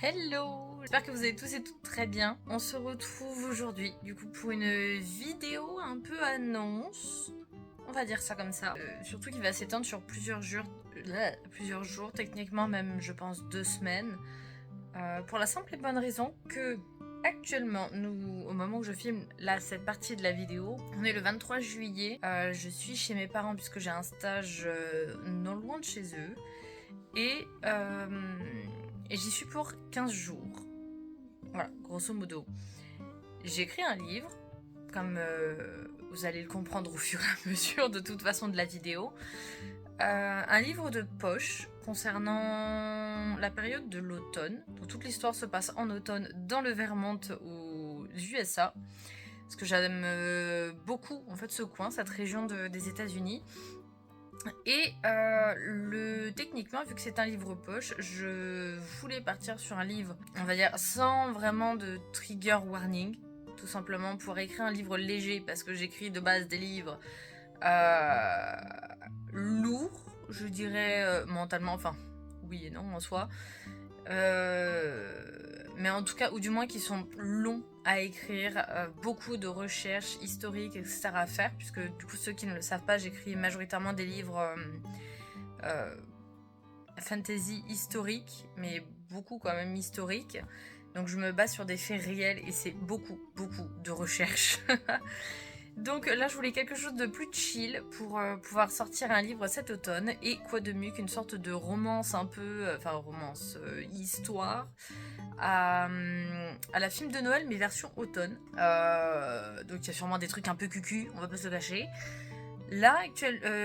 Hello! J'espère que vous allez tous et toutes très bien. On se retrouve aujourd'hui, du coup, pour une vidéo un peu annonce. On va dire ça comme ça. Surtout qu'il va s'étendre sur plusieurs jours, techniquement même, je pense, 2 semaines. Pour la simple et bonne raison que, actuellement, nous, au moment où je filme là, cette partie de la vidéo, on est le 23 juillet. Je suis chez mes parents puisque j'ai un stage non loin de chez eux. Et j'y suis pour 15 jours. Voilà, grosso modo. J'ai écrit un livre, comme vous allez le comprendre au fur et à mesure de toute façon de la vidéo. Un livre de poche concernant la période de l'automne. Donc toute l'histoire se passe en automne dans le Vermont aux USA. Parce que j'aime beaucoup en fait ce coin, cette région des États-Unis. Et techniquement, vu que c'est un livre poche, je voulais partir sur un livre, on va dire, sans vraiment de trigger warning, tout simplement pour écrire un livre léger, parce que j'écris de base des livres lourds, je dirais, mentalement, enfin, oui et non en soi, mais en tout cas, ou du moins qui sont longs à écrire, beaucoup de recherches historiques, etc. à faire, puisque du coup, ceux qui ne le savent pas, j'écris majoritairement des livres fantasy historiques, mais beaucoup quand même historiques. Donc je me base sur des faits réels et c'est beaucoup de recherches. Donc là, je voulais quelque chose de plus chill pour pouvoir sortir un livre cet automne. Et quoi de mieux qu'une sorte de romance un peu... histoire à la film de Noël, mais version automne. Donc il y a sûrement des trucs un peu cucu, on va pas se le cacher. Là,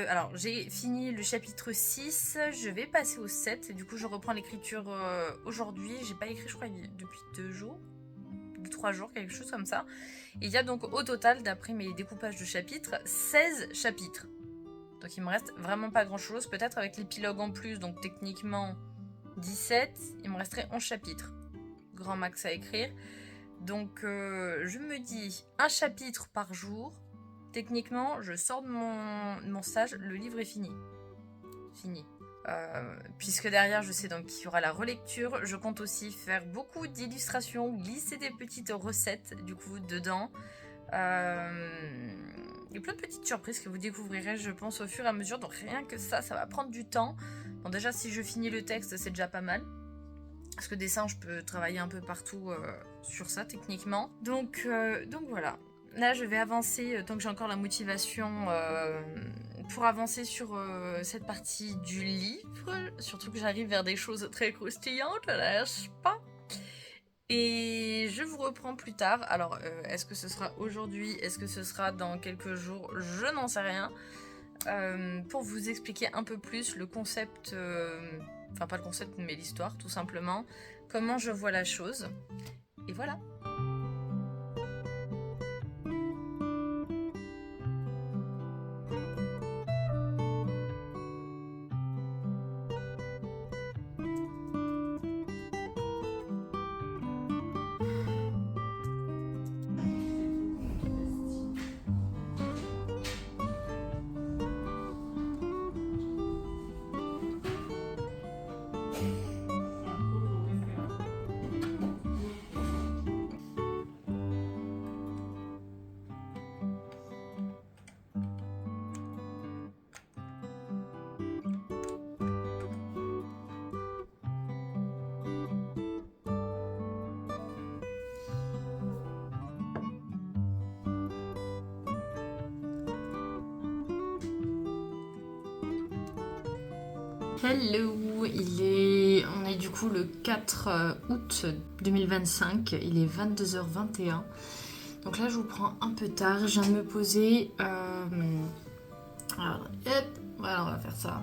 alors j'ai fini le chapitre 6, je vais passer au 7. Et du coup, je reprends l'écriture aujourd'hui. J'ai pas écrit, je crois, depuis 2 jours. 3 jours, quelque chose comme ça. Et il y a donc au total, d'après mes découpages de chapitres, 16 chapitres. Donc il me reste vraiment pas grand chose, peut-être avec l'épilogue en plus, donc techniquement 17, il me resterait 11 chapitres. Grand max à écrire. Donc je me dis un chapitre par jour. Techniquement, je sors de mon stage, le livre est fini. Fini. Puisque derrière je sais donc qu'il y aura la relecture, je compte aussi faire beaucoup d'illustrations, glisser des petites recettes du coup dedans. Il y a plein de petites surprises que vous découvrirez je pense au fur et à mesure, donc rien que ça va prendre du temps. Bon déjà si je finis le texte c'est déjà pas mal. Parce que dessin je peux travailler un peu partout sur ça techniquement. Donc voilà. Là, je vais avancer tant que j'ai encore la motivation pour avancer sur cette partie du livre. Surtout que j'arrive vers des choses très croustillantes, n'est-ce pas? Et je vous reprends plus tard. Alors, est-ce que ce sera aujourd'hui? Est-ce que ce sera dans quelques jours? Je n'en sais rien. Pour vous expliquer un peu plus le concept... Enfin, pas le concept, mais l'histoire, tout simplement. Comment je vois la chose. Et voilà. Hello, on est du coup le 4 août 2025, il est 22h21. Donc là je vous prends un peu tard, je viens de me poser. Alors, hop, voilà, on va faire ça.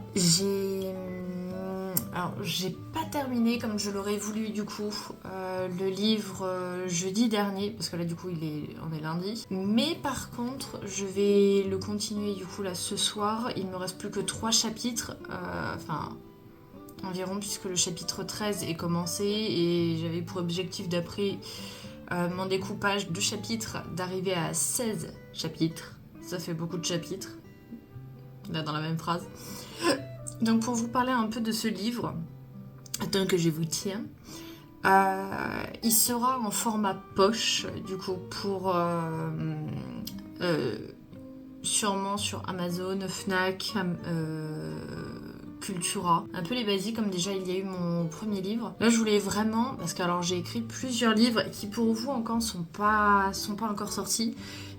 J'ai pas terminé comme je l'aurais voulu du coup le livre jeudi dernier, parce que là du coup on est lundi. Mais par contre, je vais le continuer du coup là ce soir. Il me reste plus que 3 chapitres, environ, puisque le chapitre 13 est commencé et j'avais pour objectif d'après mon découpage de chapitres d'arriver à 16 chapitres. Ça fait beaucoup de chapitres, là dans la même phrase. Donc pour vous parler un peu de ce livre, tant que je vous tiens, Il sera en format poche, du coup, pour sûrement sur Amazon, Fnac, Cultura. Un peu les basiques, comme déjà il y a eu mon premier livre. Là, je voulais vraiment, parce que alors j'ai écrit plusieurs livres qui pour vous encore sont pas encore sortis,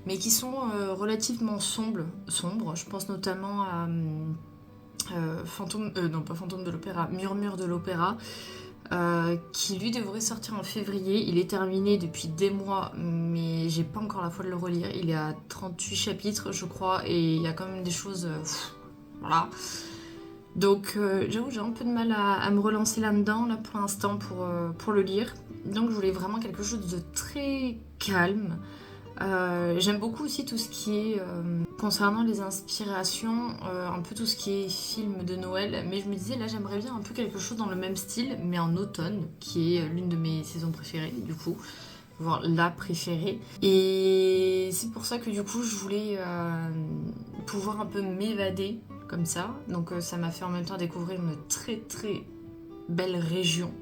mais qui sont relativement sombres. Je pense notamment à non pas Fantôme de l'Opéra, Murmure de l'Opéra. Qui lui devrait sortir en février. Il est terminé depuis des mois, mais j'ai pas encore la foi de le relire. Il est à 38 chapitres, je crois, et il y a quand même des choses. Voilà. Donc, j'avoue, j'ai un peu de mal à me relancer là-dedans, là, pour l'instant, pour le lire. Donc, je voulais vraiment quelque chose de très calme. J'aime beaucoup aussi tout ce qui est concernant les inspirations, un peu tout ce qui est film de Noël, mais je me disais là j'aimerais bien un peu quelque chose dans le même style, mais en automne, qui est l'une de mes saisons préférées du coup, voire la préférée. Et c'est pour ça que du coup je voulais pouvoir un peu m'évader comme ça, donc ça m'a fait en même temps découvrir une très très belle région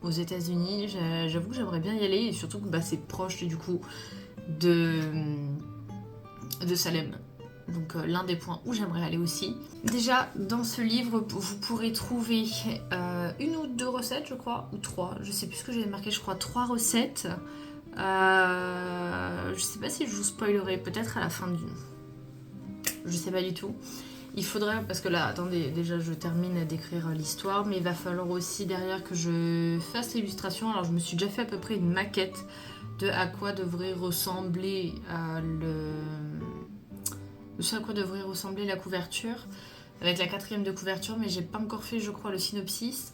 aux États-Unis. J'avoue que j'aimerais bien y aller, et surtout que bah, c'est proche du coup de Salem. Donc l'un des points où j'aimerais aller aussi. Déjà, dans ce livre, vous pourrez trouver une ou deux recettes, je crois, ou trois. Je sais plus ce que j'avais marqué, je crois 3 recettes. Je sais pas si je vous spoilerai, peut-être à la fin du... Je sais pas du tout. Il faudrait, parce que là, attendez, déjà je termine d'écrire l'histoire, mais il va falloir aussi derrière que je fasse l'illustration. Alors je me suis déjà fait à peu près une maquette de à quoi devrait ressembler ce à quoi devrait ressembler la couverture, avec la 4e de couverture, mais j'ai pas encore fait, je crois, le synopsis.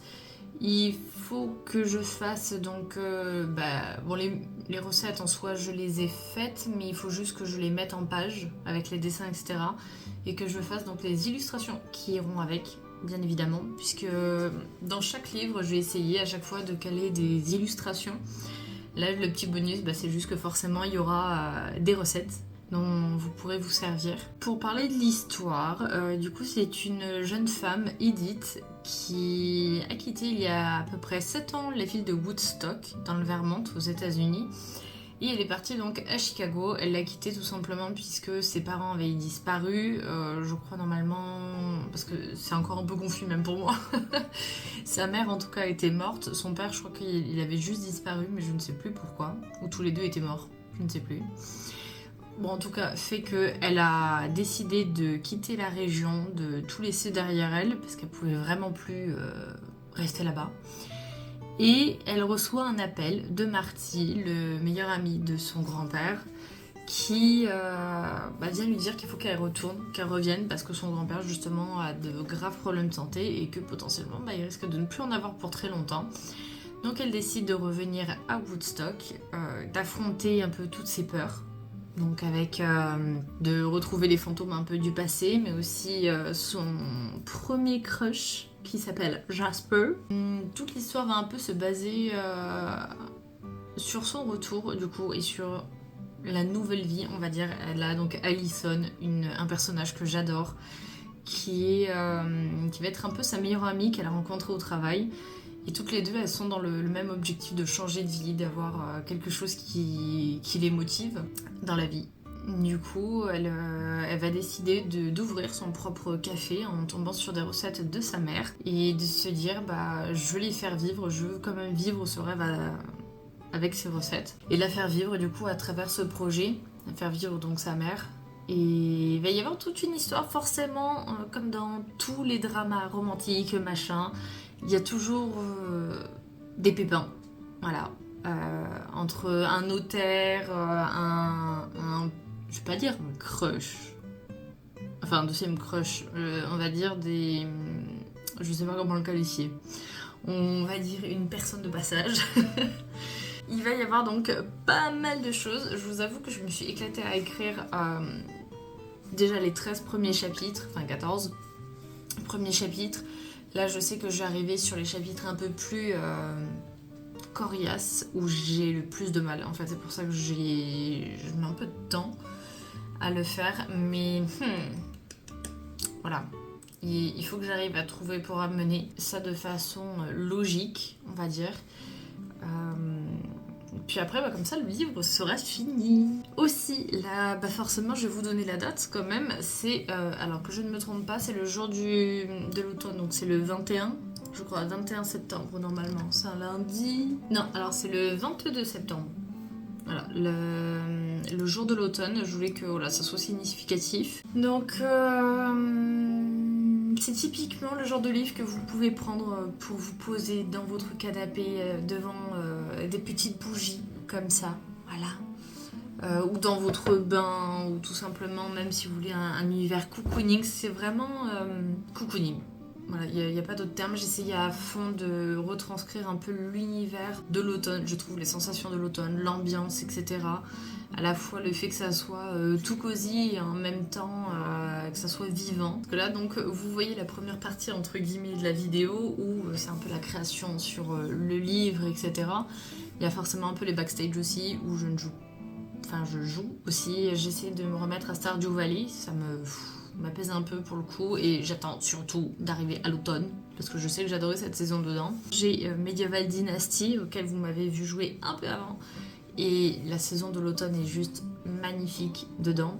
Il faut que je fasse donc bon, les recettes en soi je les ai faites, mais il faut juste que je les mette en page avec les dessins, etc. Et que je fasse donc les illustrations qui iront avec, bien évidemment, puisque dans chaque livre je vais essayer à chaque fois de caler des illustrations. Là le petit bonus, c'est juste que forcément il y aura des recettes dont vous pourrez vous servir. Pour parler de l'histoire, du coup c'est une jeune femme, Edith, qui a quitté il y a à peu près 7 ans la ville de Woodstock, dans le Vermont, aux États-Unis. Et elle est partie donc à Chicago. Elle l'a quitté tout simplement puisque ses parents avaient disparu. Je crois normalement, parce que c'est encore un peu confus même pour moi. Sa mère en tout cas était morte. Son père, je crois qu'il avait juste disparu, mais je ne sais plus pourquoi. Ou tous les deux étaient morts, je ne sais plus. Bon, en tout cas, fait qu'elle a décidé de quitter la région, de tout laisser derrière elle, parce qu'elle pouvait vraiment plus rester là-bas. Et elle reçoit un appel de Marty, le meilleur ami de son grand-père, qui vient lui dire qu'il faut qu'elle retourne, qu'elle revienne, parce que son grand-père, justement, a de graves problèmes de santé et que potentiellement, il risque de ne plus en avoir pour très longtemps. Donc elle décide de revenir à Woodstock, d'affronter un peu toutes ses peurs. Donc avec de retrouver les fantômes un peu du passé, mais aussi son premier crush qui s'appelle Jasper. Toute l'histoire va un peu se baser sur son retour du coup et sur la nouvelle vie, on va dire. Elle a donc Allison, un personnage que j'adore, qui va être un peu sa meilleure amie qu'elle a rencontrée au travail. Et toutes les deux, elles sont dans le même objectif de changer de vie, d'avoir quelque chose qui les motive dans la vie. Du coup, elle va décider d'ouvrir son propre café en tombant sur des recettes de sa mère et de se dire, je veux les faire vivre, je veux quand même vivre ce rêve avec ces recettes. Et la faire vivre du coup à travers ce projet, faire vivre donc sa mère. Et il va y avoir toute une histoire forcément, comme dans tous les dramas romantiques, machin. Il y a toujours des pépins, voilà, entre un notaire, je vais pas dire un crush, enfin un deuxième crush, on va dire je sais pas comment le qualifier, on va dire une personne de passage. Il va y avoir donc pas mal de choses. Je vous avoue que je me suis éclatée à écrire déjà les 13 premiers chapitres, enfin 14 premiers chapitres. Là, je sais que je vais arriver sur les chapitres un peu plus coriaces, où j'ai le plus de mal. En fait, c'est pour ça que je mets un peu de temps à le faire. Mais voilà, il faut que j'arrive à trouver pour amener ça de façon logique, on va dire. Puis après, comme ça, le livre sera fini. Aussi, là, forcément, je vais vous donner la date quand même. C'est, alors que je ne me trompe pas, c'est le jour de l'automne, donc c'est le 21, je crois, 21 septembre normalement. C'est un lundi. Non, alors c'est le 22 septembre. Voilà, le jour de l'automne, je voulais que voilà, ça soit significatif. Donc, c'est typiquement le genre de livre que vous pouvez prendre pour vous poser dans votre canapé devant des petites bougies comme ça, voilà. Ou dans votre bain, ou tout simplement, même si vous voulez un univers cocooning, c'est vraiment cocooning. Voilà, il n'y a pas d'autre terme. J'essayais à fond de retranscrire un peu l'univers de l'automne. Je trouve les sensations de l'automne, l'ambiance, etc. À la fois le fait que ça soit tout cosy et en même temps que ça soit vivant. Parce que là, donc, vous voyez la première partie, entre guillemets, de la vidéo où c'est un peu la création sur le livre, etc. Il y a forcément un peu les backstage aussi où je joue aussi. J'essaie de me remettre à Stardew Valley. Ça m'apaise un peu pour le coup et j'attends surtout d'arriver à l'automne parce que je sais que j'adorais cette saison dedans. J'ai Medieval Dynasty auquel vous m'avez vu jouer un peu avant et la saison de l'automne est juste magnifique dedans.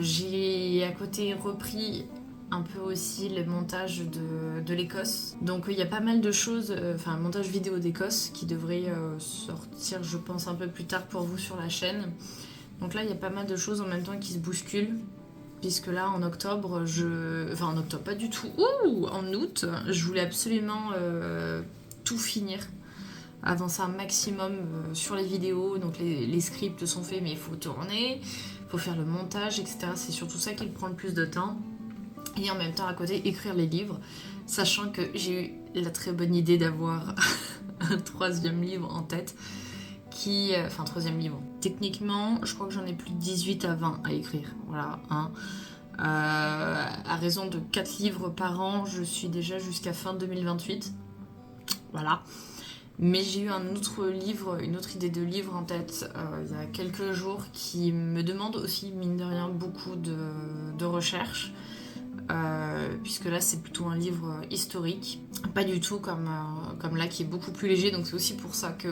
J'ai à côté repris un peu aussi le montage de l'Écosse. Donc il y a pas mal de choses, un montage vidéo d'Écosse qui devrait sortir je pense un peu plus tard pour vous sur la chaîne. Donc là il y a pas mal de choses en même temps qui se bousculent. Puisque là, en octobre, en octobre, pas du tout. En août, je voulais absolument tout finir. Avancer un maximum sur les vidéos. Donc les scripts sont faits, mais il faut tourner. Il faut faire le montage, etc. C'est surtout ça qui prend le plus de temps. Et en même temps, à côté, écrire les livres. Sachant que j'ai eu la très bonne idée d'avoir un 3e livre en tête. Troisième livre. Techniquement, je crois que j'en ai plus de 18 à 20 à écrire. Voilà, à raison de 4 livres par an, je suis déjà jusqu'à fin 2028. Voilà. Mais j'ai eu une autre idée de livre en tête il y a quelques jours qui me demande aussi, mine de rien, beaucoup de recherche. Puisque là c'est plutôt un livre historique, pas du tout comme là qui est beaucoup plus léger, donc c'est aussi pour ça que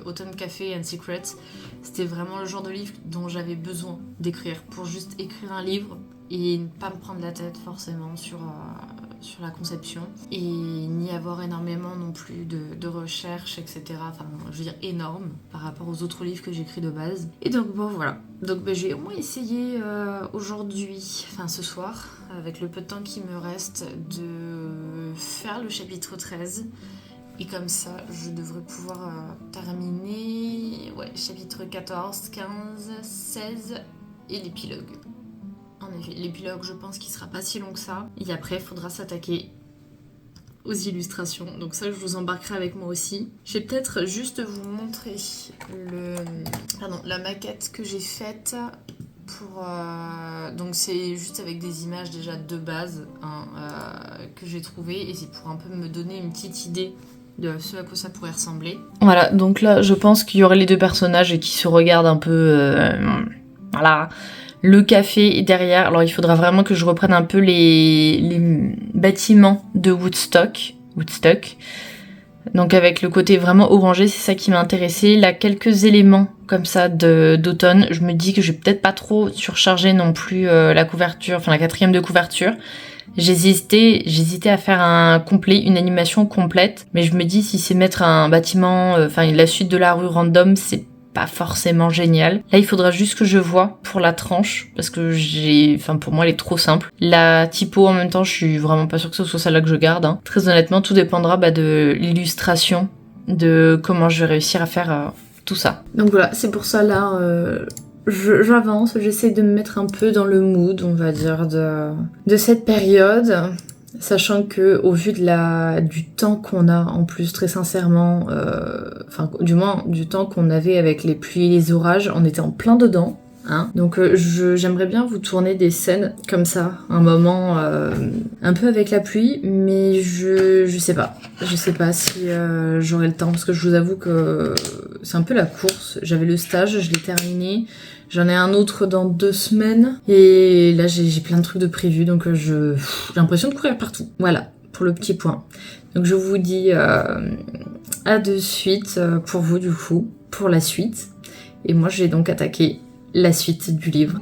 Autumn Café and Secrets c'était vraiment le genre de livre dont j'avais besoin d'écrire, pour juste écrire un livre et ne pas me prendre la tête forcément sur la conception et n'y avoir énormément non plus de recherche, etc. Enfin, je veux dire énorme par rapport aux autres livres que j'écris de base. Et donc bon voilà. Donc j'ai au moins essayé aujourd'hui, ce soir, avec le peu de temps qui me reste, de faire le chapitre 13. Et comme ça, je devrais pouvoir terminer chapitre 14, 15, 16 et l'épilogue. En effet, l'épilogue, je pense qu'il sera pas si long que ça. Et après, il faudra s'attaquer aux illustrations. Donc ça, je vous embarquerai avec moi aussi. Je vais peut-être juste vous montrer la maquette que j'ai faite pour... Donc c'est juste avec des images déjà de base que j'ai trouvées. Et c'est pour un peu me donner une petite idée de ce à quoi ça pourrait ressembler. Voilà, donc là, je pense qu'il y aurait les deux personnages qui se regardent un peu... voilà... Le café est derrière. Alors il faudra vraiment que je reprenne un peu les bâtiments de Woodstock. Donc avec le côté vraiment orangé, c'est ça qui m'a intéressé. Là, quelques éléments comme ça d'automne. Je me dis que je vais peut-être pas trop surcharger non plus la couverture, la 4e de couverture. J'hésitais à faire une animation complète. Mais je me dis si c'est mettre un bâtiment, la suite de la rue random, c'est pas forcément génial. Là, il faudra juste que je vois pour la tranche, parce que pour moi, elle est trop simple. La typo, en même temps, je suis vraiment pas sûre que ce soit celle-là que je garde. Très honnêtement, tout dépendra de l'illustration, de comment je vais réussir à faire tout ça. Donc voilà, c'est pour ça, là, j'avance, j'essaie de me mettre un peu dans le mood, on va dire, de cette période. Sachant que au vu du temps qu'on a en plus, très sincèrement, du moins du temps qu'on avait avec les pluies et les orages, on était en plein dedans. Donc j'aimerais bien vous tourner des scènes comme ça, un moment un peu avec la pluie, mais je sais pas si j'aurai le temps, parce que je vous avoue que c'est un peu la course. J'avais le stage, je l'ai terminé. J'en ai un autre dans 2 semaines. Et là, j'ai plein de trucs de prévus. Donc, j'ai l'impression de courir partout. Voilà, pour le petit point. Donc, je vous dis À de suite pour vous du coup, pour la suite. Et moi j'ai donc attaqué la suite du livre.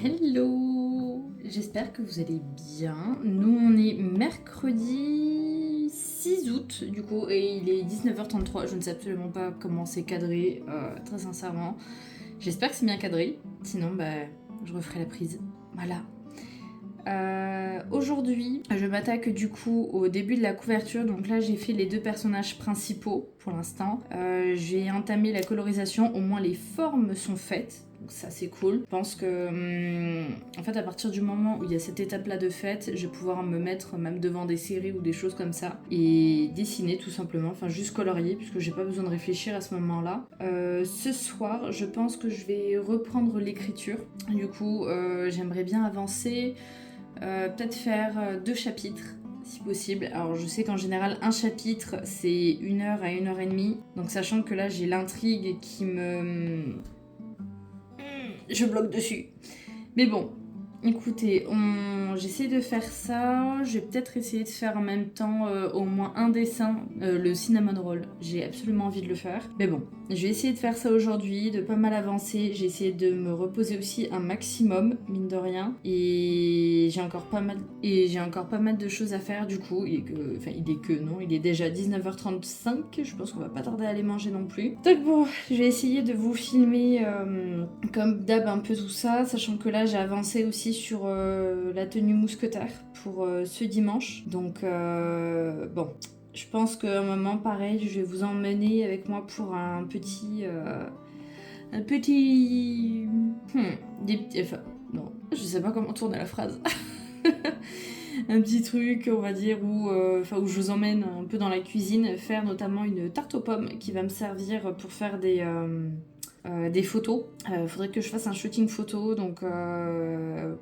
Hello, j'espère que vous allez bien. Nous on est mercredi 6 août du coup et il est 19h33. Je ne sais absolument pas comment c'est cadré, très sincèrement. J'espère que c'est bien cadré, sinon je referai la prise. Voilà. Aujourd'hui, je m'attaque du coup au début de la couverture. Donc là, j'ai fait les 2 personnages principaux pour l'instant. J'ai entamé la colorisation, au moins les formes sont faites. Donc ça, c'est cool. Je pense que, en fait, à partir du moment où il y a cette étape-là de fête, je vais pouvoir me mettre même devant des séries ou des choses comme ça et dessiner tout simplement. Enfin, juste colorier, puisque j'ai pas besoin de réfléchir à ce moment-là. Ce soir, je pense que je vais reprendre l'écriture. Du coup, j'aimerais bien avancer. Peut-être faire 2 chapitres si possible. Alors je sais qu'en général un chapitre c'est 1 heure à 1 heure et demie. Donc sachant que là j'ai l'intrigue qui me... Je bloque dessus. Mais bon, écoutez, j'essaie de faire ça. Je vais peut-être essayer de faire en même temps au moins un dessin, le cinnamon roll. J'ai absolument envie de le faire. Mais bon, je vais essayer de faire ça aujourd'hui, de pas mal avancer. J'ai essayé de me reposer aussi un maximum, mine de rien. Et j'ai encore pas mal de choses à faire du coup. Il est déjà 19h35. Je pense qu'on va pas tarder à aller manger non plus. Donc bon, je vais essayer de vous filmer comme d'hab un peu tout ça, sachant que là j'ai avancé aussi sur la tenue mousquetaire pour ce dimanche. Donc bon, je pense qu'à un moment pareil, je vais vous emmener avec moi pour un petit... enfin, non, je sais pas comment tourner la phrase. Un petit truc, on va dire, où je vous emmène un peu dans la cuisine, faire notamment une tarte aux pommes qui va me servir pour faire des photos. Faudrait que je fasse un shooting photo, donc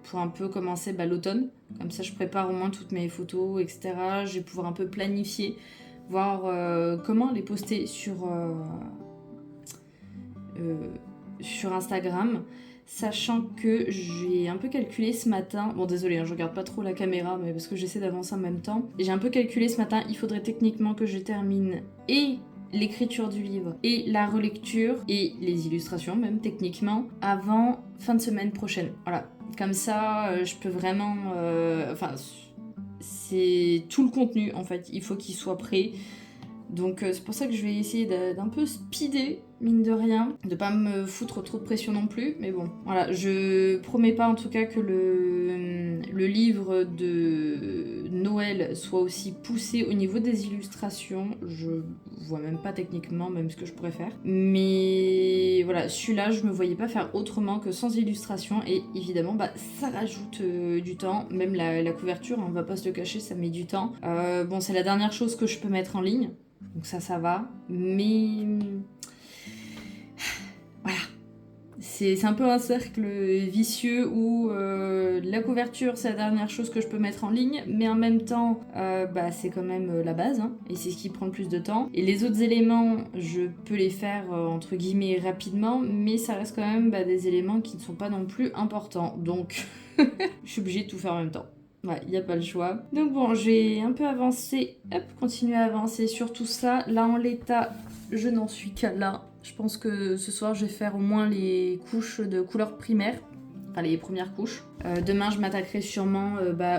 pour un peu commencer l'automne. Comme ça, je prépare au moins toutes mes photos, etc. Je vais pouvoir un peu planifier, voir comment les poster sur Instagram. Sachant que j'ai un peu calculé ce matin, bon désolé, je regarde pas trop la caméra, mais parce que j'essaie d'avancer en même temps. J'ai un peu calculé ce matin, il faudrait techniquement que je termine et l'écriture du livre et la relecture et les illustrations même techniquement avant fin de semaine prochaine. Voilà, comme ça je peux vraiment... c'est tout le contenu en fait, il faut qu'il soit prêt. Donc c'est pour ça que je vais essayer d'un peu speeder, mine de rien, de pas me foutre trop de pression non plus, mais bon, voilà, je promets pas en tout cas que le livre de Noël soit aussi poussé au niveau des illustrations, je vois même pas techniquement même ce que je pourrais faire, mais voilà, celui-là je me voyais pas faire autrement que sans illustration, et évidemment ça rajoute du temps, même la couverture, on va pas se le cacher, ça met du temps. Bon, c'est la dernière chose que je peux mettre en ligne, donc ça va, mais voilà, c'est un peu un cercle vicieux où la couverture c'est la dernière chose que je peux mettre en ligne, mais en même temps c'est quand même la base, hein, et c'est ce qui prend le plus de temps. Et les autres éléments, je peux les faire entre guillemets rapidement, mais ça reste quand même des éléments qui ne sont pas non plus importants, donc je suis obligée de tout faire en même temps. Ouais, il n'y a pas le choix. Donc bon, j'ai un peu avancé, continuer à avancer sur tout ça. Là, en l'état, je n'en suis qu'à là. Je pense que ce soir, je vais faire au moins les couches de couleur primaire. enfin les premières couches. Demain, je m'attaquerai sûrement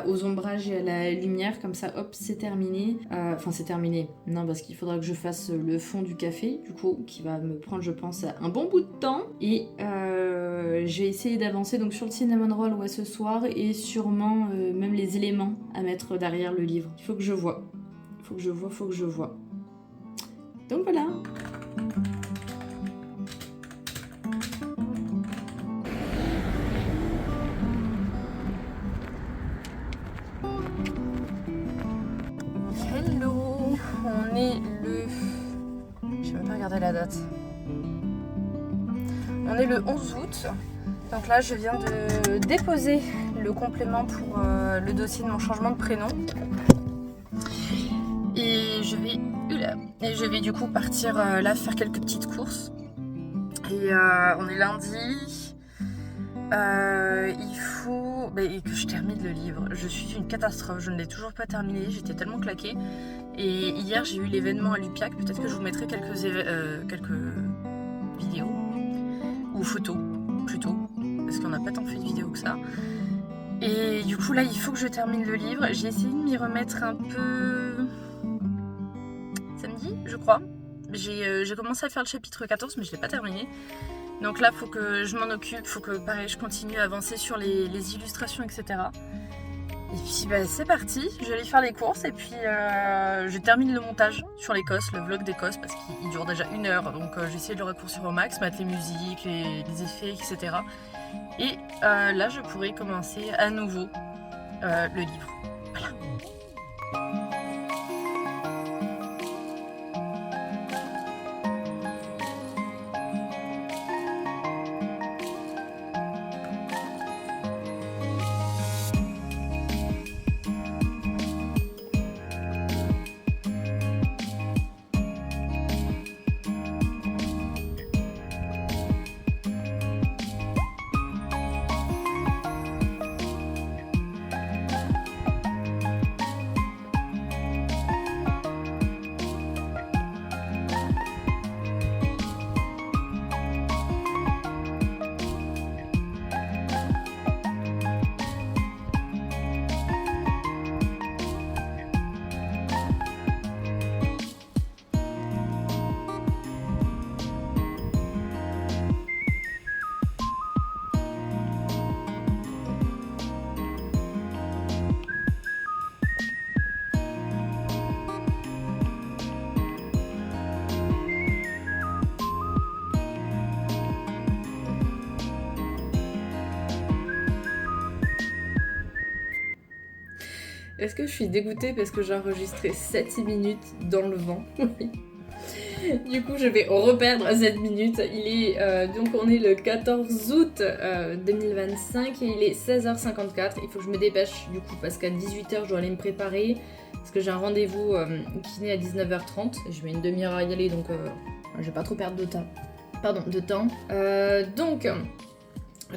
aux ombrages et à la lumière, comme ça, hop, c'est terminé. Enfin, c'est terminé. Non, parce qu'il faudra que je fasse le fond du café, du coup, qui va me prendre, je pense, un bon bout de temps. Et j'ai essayé d'avancer donc sur le cinnamon roll ce soir et sûrement même les éléments à mettre derrière le livre. Il faut que je vois. Faut que je vois. Donc voilà. Hello, on est le... Je vais même pas regarder la date. On est le 11 août. Donc là, je viens de déposer le complément pour le dossier de mon changement de prénom. Et je vais du coup partir là faire quelques petites courses. Et on est lundi. Il faut que je termine le livre. Je suis une catastrophe, je ne l'ai toujours pas terminé, j'étais tellement claquée. Et hier j'ai eu l'événement à l'UPIAC, peut-être que je vous mettrai quelques vidéos ou photos plutôt, parce qu'on n'a pas tant fait de vidéos que ça. Et du coup là il faut que je termine le livre. J'ai essayé de m'y remettre un peu samedi, je crois. J'ai commencé à faire le chapitre 14 mais je ne l'ai pas terminé. Donc là, il faut que je m'en occupe, faut que pareil, je continue à avancer sur les illustrations, etc. Et puis c'est parti, je vais aller faire les courses et puis je termine le montage sur l'Écosse, le vlog d'Écosse, parce qu'il dure déjà 1 heure. Donc j'ai essayé de le raccourcir au max, mettre les musiques, les effets, etc. Et là, je pourrai commencer à nouveau le livre. Voilà. Est-ce que je suis dégoûtée parce que j'ai enregistré 7 minutes dans le vent? Du coup, je vais reperdre 7 minutes. Donc on est le 14 août 2025 et il est 16h54. Il faut que je me dépêche du coup parce qu'à 18h, je dois aller me préparer parce que j'ai un rendez-vous kiné à 19h30. Je mets une demi-heure à y aller, donc je vais pas trop perdre de temps. Donc,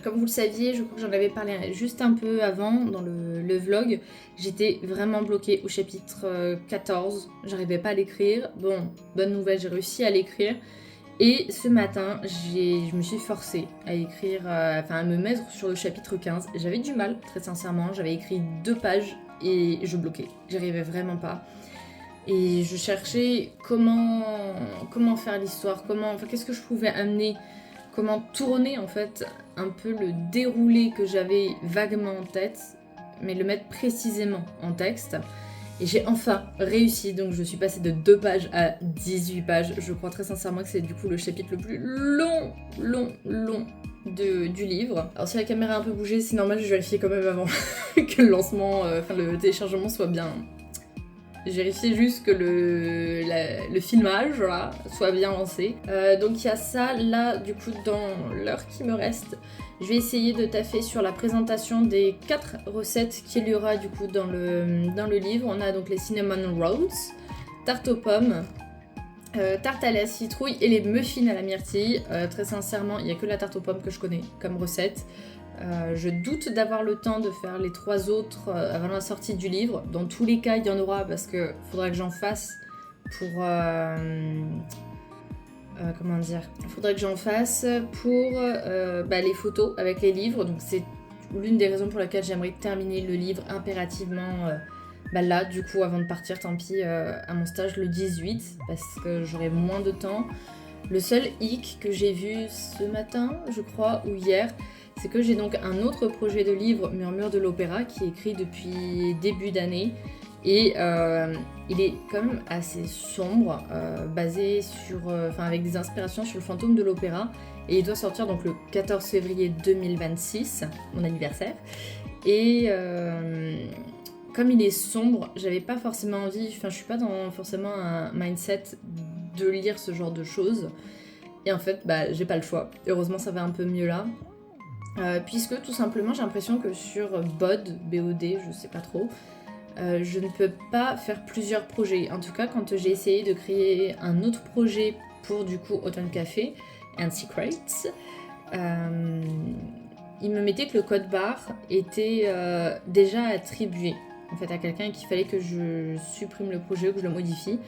comme vous le saviez, je crois que j'en avais parlé juste un peu avant dans le vlog, j'étais vraiment bloquée au chapitre 14, j'arrivais pas à l'écrire. Bon, bonne nouvelle, j'ai réussi à l'écrire. Et ce matin, je me suis forcée à écrire, à me mettre sur le chapitre 15. J'avais du mal, très sincèrement, j'avais écrit 2 pages et je bloquais, j'arrivais vraiment pas. Et je cherchais comment faire l'histoire, qu'est-ce que je pouvais amener, comment tourner en fait un peu le déroulé que j'avais vaguement en tête, mais le mettre précisément en texte. Et j'ai enfin réussi, donc je suis passée de 2 pages à 18 pages. Je crois très sincèrement que c'est du coup le chapitre le plus long du livre. Alors si la caméra a un peu bougé, c'est normal, je vérifiais quand même avant que le lancement, le téléchargement soit bien. J'ai vérifié juste que le filmage soit bien lancé. Donc il y a ça là, du coup, dans l'heure qui me reste. Je vais essayer de taffer sur la présentation des 4 recettes qu'il y aura du coup dans le livre. On a donc les cinnamon rolls, tarte aux pommes, tarte à la citrouille et les muffins à la myrtille. Très sincèrement, il n'y a que la tarte aux pommes que je connais comme recette. Je doute d'avoir le temps de faire les 3 autres avant la sortie du livre. Dans tous les cas, il y en aura parce que faudra que j'en fasse pour comment dire, il faudrait que j'en fasse pour les photos avec les livres. Donc c'est l'une des raisons pour lesquelles j'aimerais terminer le livre impérativement là, du coup, avant de partir, tant pis, à mon stage le 18, parce que j'aurai moins de temps. Le seul hic que j'ai vu ce matin, je crois, ou hier, c'est que j'ai donc un autre projet de livre, Murmure de l'opéra, qui est écrit depuis début d'année. Et il est quand même assez sombre, basé sur, avec des inspirations sur le fantôme de l'opéra. Et il doit sortir donc le 14 février 2026, mon anniversaire. Et comme il est sombre, j'avais pas forcément envie, je suis pas dans forcément un mindset de lire ce genre de choses. Et en fait, j'ai pas le choix. Heureusement, ça va un peu mieux là. Puisque tout simplement, j'ai l'impression que sur BOD, je sais pas trop, je ne peux pas faire plusieurs projets. En tout cas, quand j'ai essayé de créer un autre projet pour du coup Autumn Café and Secrets, il me mettait que le code barre était déjà attribué en fait à quelqu'un et qu'il fallait que je supprime le projet ou que je le modifie.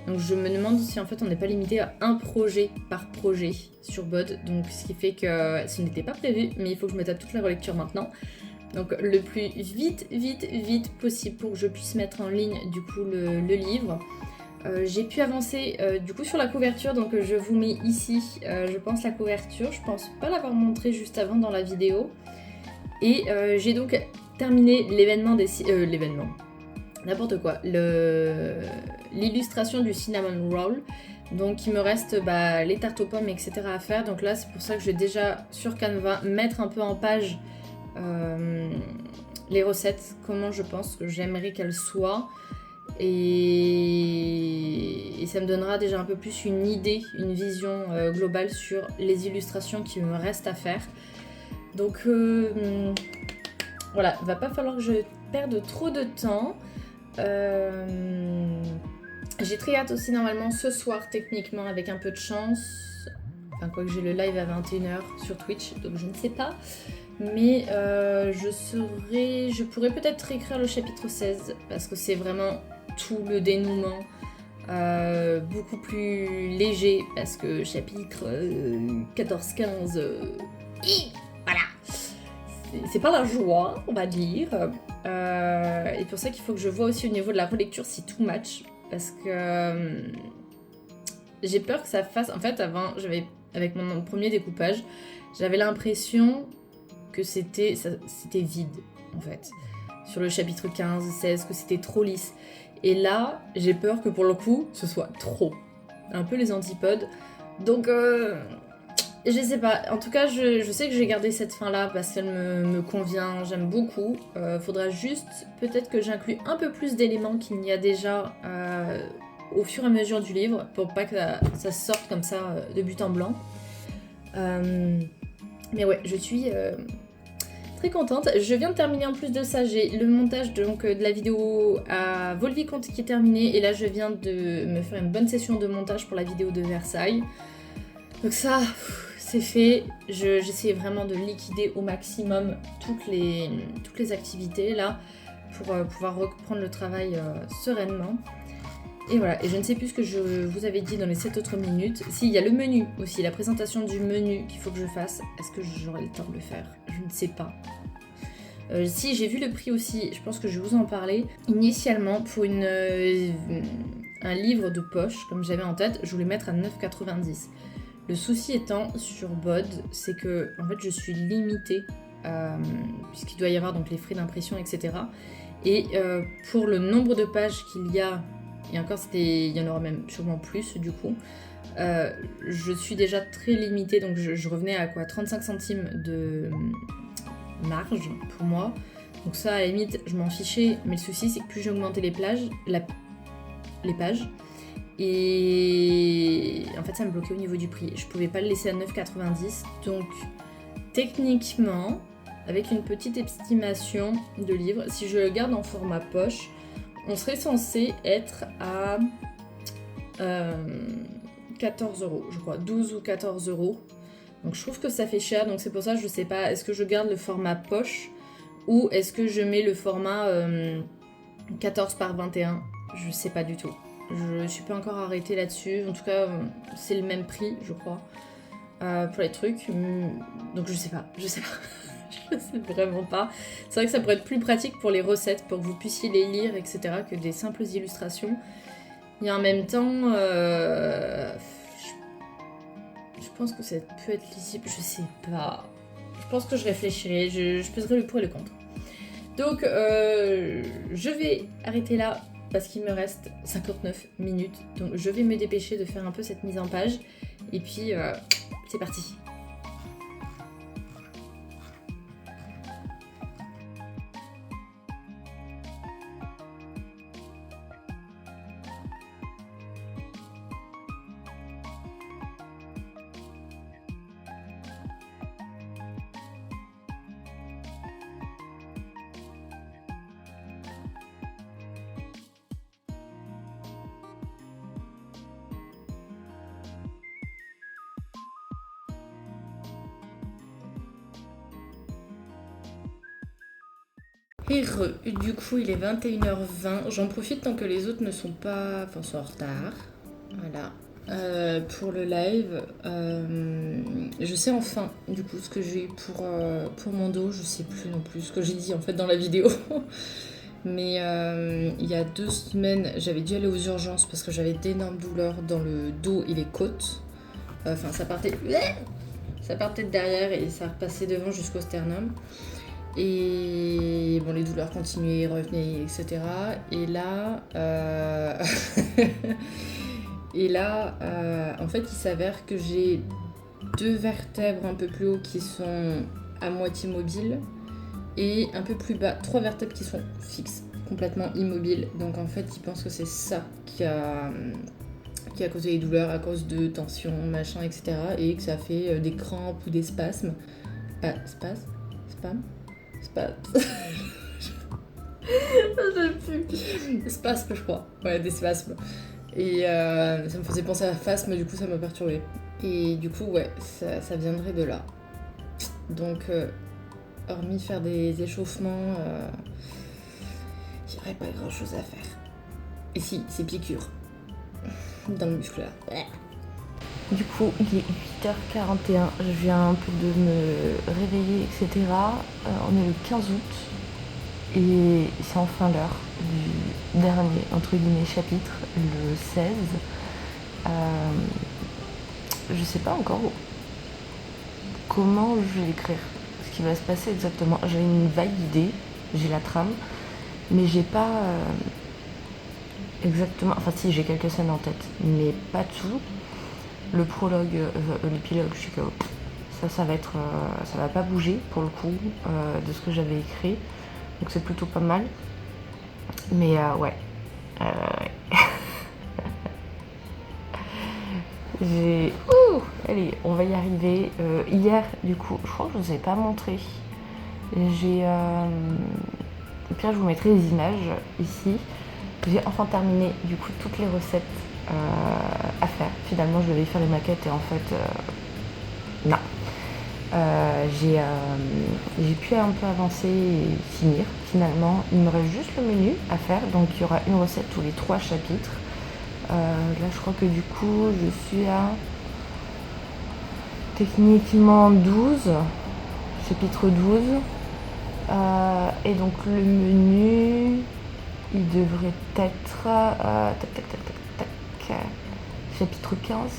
Donc je me demande si en fait on n'est pas limité à un projet par projet sur BOD, donc ce qui fait que ce n'était pas prévu, mais il faut que je me tape toute la relecture maintenant. Donc le plus vite possible pour que je puisse mettre en ligne du coup le livre. J'ai pu avancer du coup sur la couverture, donc je vous mets ici, je pense la couverture, je pense pas l'avoir montré juste avant dans la vidéo. Et j'ai donc terminé l'événement, n'importe quoi, l'illustration du cinnamon roll. Donc il me reste les tartes aux pommes, etc. à faire. Donc là c'est pour ça que je vais déjà sur Canva mettre un peu en page les recettes, comment je pense que j'aimerais qu'elles soient. Et ça me donnera déjà un peu plus une idée, une vision globale sur les illustrations qui me restent à faire. Donc voilà, va pas falloir que je perde trop de temps. J'ai très hâte aussi normalement ce soir techniquement avec un peu de chance. Enfin quoi que j'ai le live à 21h sur Twitch, donc je ne sais pas. Mais je pourrais peut-être réécrire le chapitre 16 parce que c'est vraiment tout le dénouement beaucoup plus léger parce que chapitre 14-15 voilà, c'est pas la joie on va dire, et pour ça qu'il faut que je vois aussi au niveau de la relecture si tout match parce que j'ai peur que ça fasse, en fait avant j'avais avec mon premier découpage j'avais l'impression que c'était vide en fait sur le chapitre 15-16, que c'était trop lisse. Et là, j'ai peur que pour le coup, ce soit trop. Un peu les antipodes. Donc, je sais pas. En tout cas, je sais que j'ai gardé cette fin-là parce qu'elle me convient. J'aime beaucoup. Faudra juste peut-être que j'inclue un peu plus d'éléments qu'il n'y a déjà au fur et à mesure du livre pour pas que ça sorte comme ça de but en blanc. Mais ouais, je suis très contente. Je viens de terminer en plus de ça, j'ai le montage de la vidéo à Volvicomte qui est terminé et là je viens de me faire une bonne session de montage pour la vidéo de Versailles. Donc ça, c'est fait. J'essaie vraiment de liquider au maximum toutes les activités là pour pouvoir reprendre le travail sereinement. Et voilà, et je ne sais plus ce que je vous avais dit dans les 7 autres minutes. Si, il y a le menu aussi, la présentation du menu qu'il faut que je fasse. Est-ce que j'aurai le temps de le faire? Je ne sais pas. Si, j'ai vu le prix aussi, je pense que je vais vous en parler. Initialement, pour un livre de poche, comme j'avais en tête, je voulais mettre à 9,90. Le souci étant, sur BOD, c'est que en fait, je suis limitée, puisqu'il doit y avoir donc les frais d'impression, etc. Et pour le nombre de pages qu'il y a, et encore il y en aura même sûrement plus du coup, je suis déjà très limitée, donc je revenais à quoi, 35 centimes de marge pour moi. Donc ça, à la limite, je m'en fichais, mais le souci c'est que plus j'ai augmenté les pages, et en fait ça me bloquait au niveau du prix. Je pouvais pas le laisser à 9,90, donc techniquement, avec une petite estimation de livre, si je le garde en format poche, on serait censé être à 14 €, je crois, 12 ou 14 €. Donc je trouve que ça fait cher, donc c'est pour ça que je sais pas, est-ce que je garde le format poche ou est-ce que je mets le format 14 par 21 ? Je sais pas du tout. Je suis pas encore arrêtée là-dessus. En tout cas, c'est le même prix, je crois, pour les trucs. Donc je sais pas. Je sais vraiment pas. C'est vrai que ça pourrait être plus pratique pour les recettes, pour que vous puissiez les lire, etc., que des simples illustrations. Et en même temps, je pense que ça peut être lisible. Je sais pas. Je pense que je réfléchirai. Je peserai le pour et le contre. Donc, je vais arrêter là parce qu'il me reste 59 minutes. Donc, je vais me dépêcher de faire un peu cette mise en page. Et puis, c'est parti. Du coup, il est 21h20. J'en profite tant que les autres ne sont pas... Enfin, sont en retard. Voilà. Pour le live, je sais enfin, du coup, ce que j'ai eu pour mon dos. Je sais plus non plus ce que j'ai dit, en fait, dans la vidéo. Mais il y a 2 semaines, j'avais dû aller aux urgences parce que j'avais d'énormes douleurs dans le dos et les côtes. Enfin, ça partait de derrière et ça repassait devant jusqu'au sternum. Et bon, les douleurs continuaient, revenaient, etc. Et là, en fait, il s'avère que j'ai 2 vertèbres un peu plus haut qui sont à moitié mobiles et un peu plus bas, 3 vertèbres qui sont fixes, complètement immobiles. Donc en fait, ils pensent que c'est ça qui a causé les douleurs à cause de tension, machin, etc. Et que ça fait des crampes ou des spasmes. Spasmes, je crois. Ouais, des spasmes. Et ça me faisait penser à phasme, du coup ça m'a perturbée. Et du coup, ouais, ça viendrait de là. Donc, hormis faire des échauffements, il n'y aurait pas grand chose à faire. Et si, c'est piqûres. Dans le muscle là. Du coup, il est 8h41, je viens un peu de me réveiller, etc. On est le 15 août et c'est enfin l'heure du dernier, entre guillemets, chapitre, le 16. Je sais pas encore comment je vais l'écrire, ce qui va se passer exactement. J'ai une vague idée, j'ai la trame, mais j'ai pas exactement... Enfin si, j'ai quelques scènes en tête, mais pas tout. Le prologue, l'épilogue, je sais que ça va être, ça va pas bouger pour le coup de ce que j'avais écrit, donc c'est plutôt pas mal. Mais ouais, allez, on va y arriver. Hier, du coup, je crois que je vous ai pas montré. J'ai, au pire, je vous mettrai les images ici. J'ai enfin terminé du coup toutes les recettes à faire. Finalement, je devais faire les maquettes et en fait, non. J'ai pu un peu avancer et finir. Finalement, il me reste juste le menu à faire. Donc, il y aura une recette tous les 3 chapitres. Là, je crois que du coup, je suis à techniquement 12, chapitre 12. Et donc, le menu, il devrait être chapitre 15,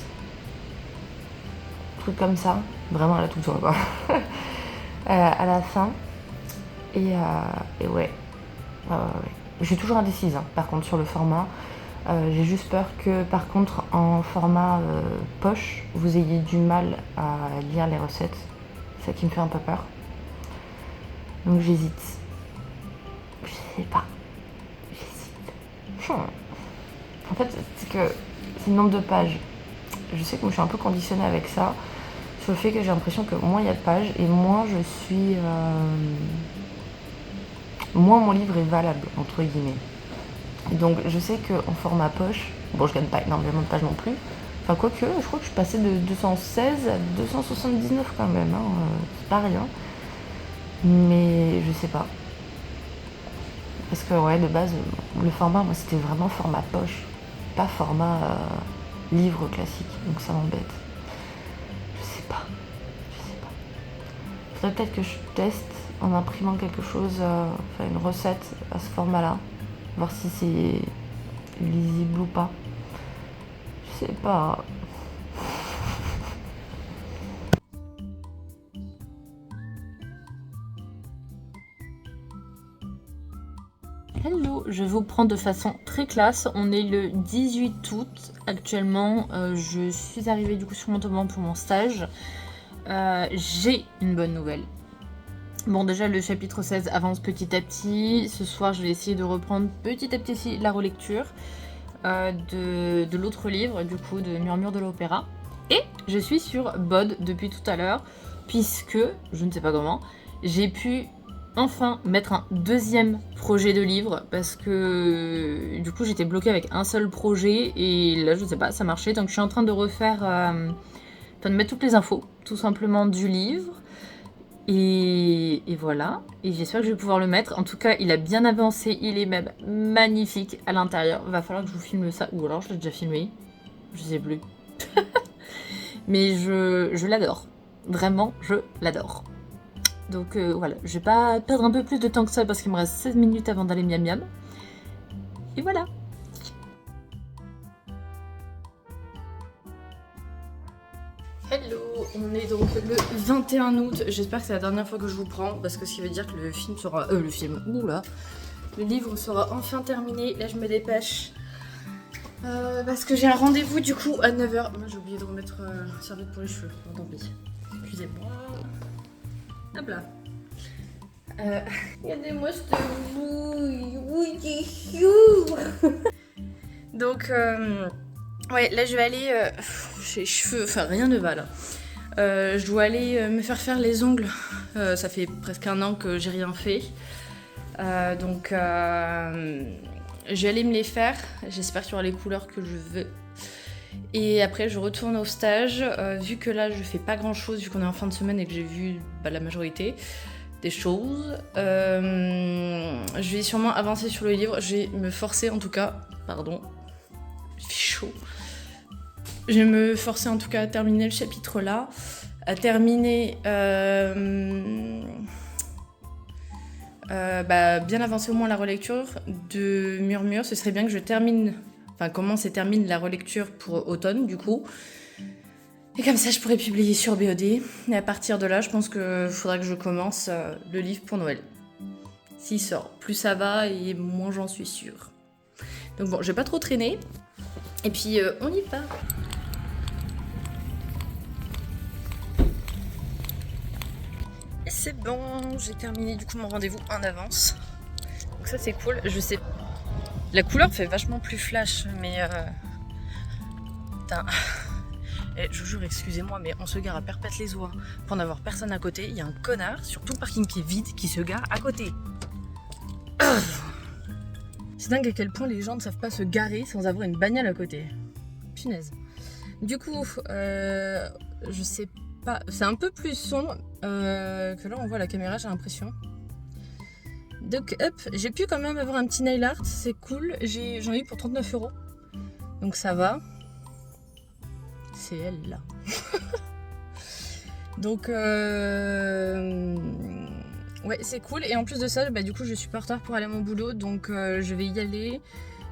truc comme ça, vraiment à la toute fin quoi. À la fin. Et ouais. Je suis toujours indécise hein, par contre sur le format. J'ai juste peur que par contre en format poche vous ayez du mal à lire les recettes. C'est ça qui me fait un peu peur. Donc j'hésite. Je sais pas. En fait, c'est que c'est le nombre de pages. Je sais que moi, je suis un peu conditionnée avec ça, sur le fait que j'ai l'impression que moins il y a de pages et moins je suis... moins mon livre est valable, entre guillemets. Et donc, je sais qu'en format poche, bon, je gagne pas énormément de pages non plus. Enfin, quoique, je crois que je suis passée de 216 à 279 quand même, hein, c'est pas rien. Mais je sais pas. Parce que, ouais, de base, le format, moi, c'était vraiment format poche. pas format livre classique, donc ça m'embête. Je sais pas. Faudrait peut-être que je teste en imprimant quelque chose, enfin une recette à ce format-là, voir si c'est lisible ou pas. Je sais pas. Hello, je vous prends de façon très classe. On est le 18 août actuellement. Je suis arrivée du coup sur Montauban pour mon stage. J'ai une bonne nouvelle. Bon, déjà le chapitre 16 avance petit à petit. Ce soir, je vais essayer de reprendre petit à petit la relecture de l'autre livre, du coup, de Murmure de l'Opéra. Et je suis sur Bod depuis tout à l'heure, puisque, je ne sais pas comment, j'ai pu enfin mettre un deuxième projet de livre, parce que du coup j'étais bloquée avec un seul projet, et là je sais pas, ça marchait, donc je suis en train de refaire, de mettre toutes les infos, tout simplement du livre, et voilà, et j'espère que je vais pouvoir le mettre. En tout cas, il a bien avancé, il est même magnifique à l'intérieur. Va falloir que je vous filme ça, ou alors je l'ai déjà filmé, je sais plus. Mais je l'adore, vraiment je l'adore. Donc voilà, je vais pas perdre un peu plus de temps que ça parce qu'il me reste 16 minutes avant d'aller miam miam. Et voilà. Hello, on est donc le 21 août. J'espère que c'est la dernière fois que je vous prends, parce que ce qui veut dire que le film sera... le livre sera enfin terminé. Là je me dépêche. Parce que j'ai un rendez-vous du coup à 9h. Moi j'ai oublié de remettre serviette pour les cheveux. Bon, tant pis. Excusez-moi. Hop là. Regardez-moi cette bouille. Donc, ouais, là je vais aller chez les cheveux. Enfin, rien ne va là. Je dois aller me faire les ongles. Ça fait presque un an que j'ai rien fait. Donc, je vais aller me les faire. J'espère qu'il y aura les couleurs que je veux. Et après, je retourne au stage. Vu que là, je fais pas grand chose, vu qu'on est en fin de semaine et que j'ai vu la majorité des choses, je vais sûrement avancer sur le livre. Je vais me forcer en tout cas. Pardon, il fait chaud. Je vais me forcer en tout cas à terminer le chapitre là. À terminer. Bien avancer au moins la relecture de Murmure. Ce serait bien que je termine. Enfin, commence et termine la relecture pour automne, du coup. Et comme ça, je pourrais publier sur BOD. Et à partir de là, je pense qu'il faudra que je commence le livre pour Noël. S'il sort, plus ça va et moins j'en suis sûre. Donc bon, je vais pas trop traîner. Et puis, on y va. Et c'est bon, j'ai terminé du coup mon rendez-vous en avance. Donc ça, c'est cool. Je sais... La couleur fait vachement plus flash, mais... Putain... Et je vous jure, excusez-moi, mais on se gare à Perpète-les-Oies pour n'avoir personne à côté. Il y a un connard sur tout le parking qui est vide qui se gare à côté. C'est dingue à quel point les gens ne savent pas se garer sans avoir une bagnole à côté. Punaise. Du coup, je sais pas... C'est un peu plus sombre que là on voit la caméra, j'ai l'impression. Donc hop, j'ai pu quand même avoir un petit nail art, c'est cool. J'en ai eu pour 39 €. Donc ça va. C'est elle là. Donc ouais, c'est cool. Et en plus de ça, du coup je suis pas en retard pour aller à mon boulot, donc je vais y aller.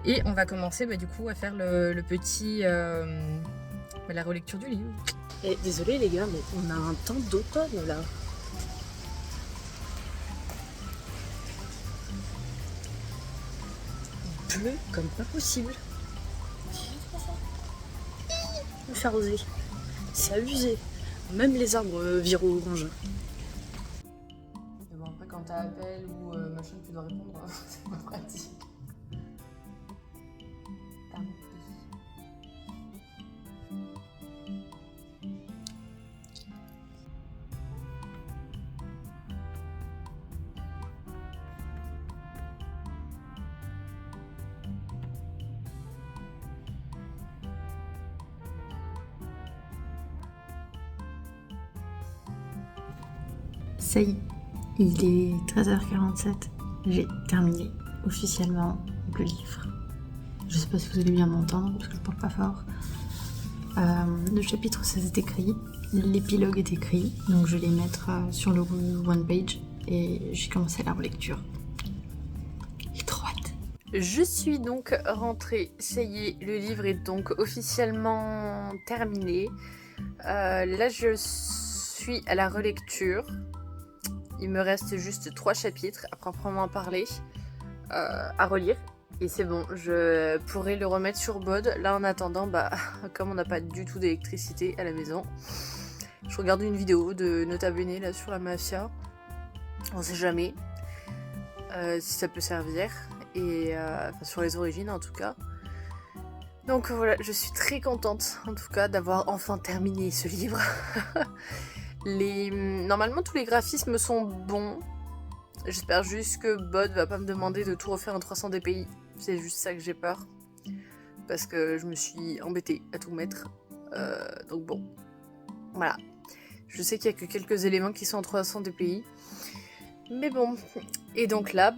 Et on va commencer du coup à faire le petit la relecture du livre. Et désolé les gars, mais on a un temps d'automne là. Il pleut comme pas possible. Faire oser. C'est abusé. Même les arbres virent au orange. Et bon, après, quand t'as appel ou machin, tu dois répondre, c'est pas pratique. Tant pis. Ça y est, il est 13h47. J'ai terminé officiellement le livre. Je sais pas si vous allez bien m'entendre parce que je parle pas fort. Le chapitre 16 est écrit, l'épilogue est écrit, donc je vais les mettre sur le one page et j'ai commencé la relecture. J'ai trop hâte. Je suis donc rentrée, ça y est, le livre est donc officiellement terminé. Là je suis à la relecture. Il me reste juste 3 chapitres à proprement parler à relire. Et c'est bon, je pourrais le remettre sur Bod. Là en attendant, comme on n'a pas du tout d'électricité à la maison, je regarde une vidéo de Nota Bene là sur la mafia. On sait jamais si ça peut servir. Et sur les origines en tout cas. Donc voilà, je suis très contente en tout cas d'avoir enfin terminé ce livre. Normalement tous les graphismes sont bons. J'espère juste que Bod va pas me demander de tout refaire en 300 dpi. C'est juste ça que j'ai peur. Parce que je me suis embêtée à tout mettre. Donc bon. Voilà. Je sais qu'il y a que quelques éléments qui sont en 300 dpi. Mais bon. Et donc là,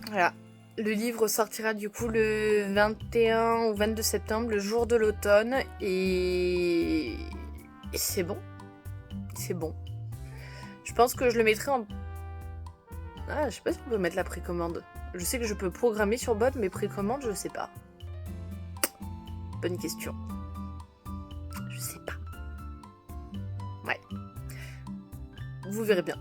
voilà. Le livre sortira du coup le 21 ou 22 septembre, le jour de l'automne. Et c'est bon. C'est bon. Je pense que je le mettrai en... Ah, je sais pas si on peut mettre la précommande. Je sais que je peux programmer sur Bod, mais précommande, je sais pas. Bonne question. Je sais pas. Ouais. Vous verrez bien.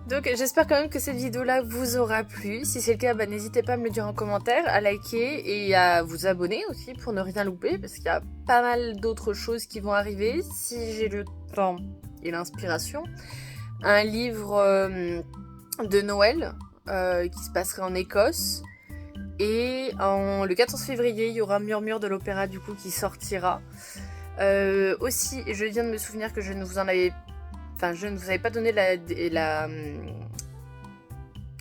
Donc j'espère quand même que cette vidéo-là vous aura plu. Si c'est le cas, n'hésitez pas à me le dire en commentaire, à liker et à vous abonner aussi pour ne rien louper, parce qu'il y a pas mal d'autres choses qui vont arriver si j'ai le temps et l'inspiration. Un livre de Noël qui se passerait en Écosse. Et le 14 février, il y aura Murmure de l'Opéra du coup qui sortira. Aussi, je viens de me souvenir que je ne vous avais pas donné la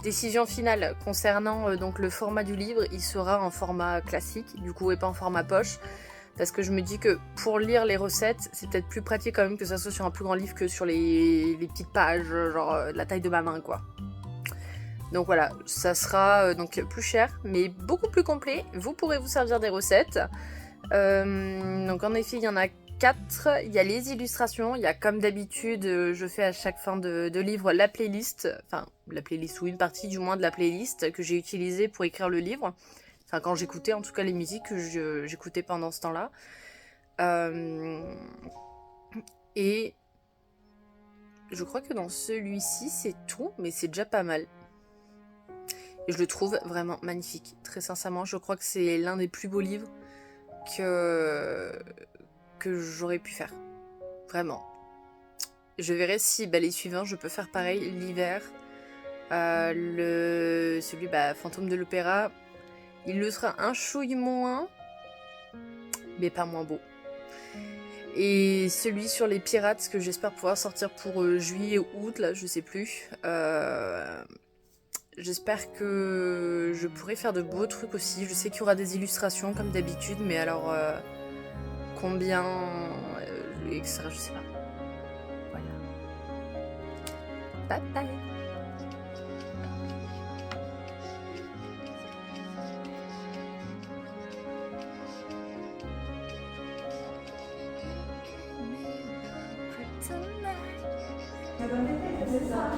décision finale concernant donc le format du livre. Il sera en format classique, du coup, et pas en format poche. Parce que je me dis que pour lire les recettes, c'est peut-être plus pratique quand même que ça soit sur un plus grand livre que sur les petites pages, genre la taille de ma main, quoi. Donc voilà, ça sera donc plus cher, mais beaucoup plus complet. Vous pourrez vous servir des recettes. Donc en effet, il y en a 4. Il y a les illustrations. Il y a comme d'habitude, je fais à chaque fin de livre la playlist. Enfin, la playlist ou une partie du moins de la playlist que j'ai utilisée pour écrire le livre. Enfin, quand j'écoutais en tout cas les musiques que j'écoutais pendant ce temps-là. Et je crois que dans celui-ci, c'est tout, mais c'est déjà pas mal. Et je le trouve vraiment magnifique. Très sincèrement, je crois que c'est l'un des plus beaux livres que j'aurais pu faire. Vraiment. Je verrai si les suivants, je peux faire pareil l'hiver. Celui Fantôme de l'Opéra, il le sera un chouille moins, mais pas moins beau. Et celui sur les pirates, que j'espère pouvoir sortir pour juillet ou août, là, je sais plus. J'espère que je pourrai faire de beaux trucs aussi. Je sais qu'il y aura des illustrations comme d'habitude, mais alors combien, etc. Je sais pas. Voilà. Bye bye. C'est ça.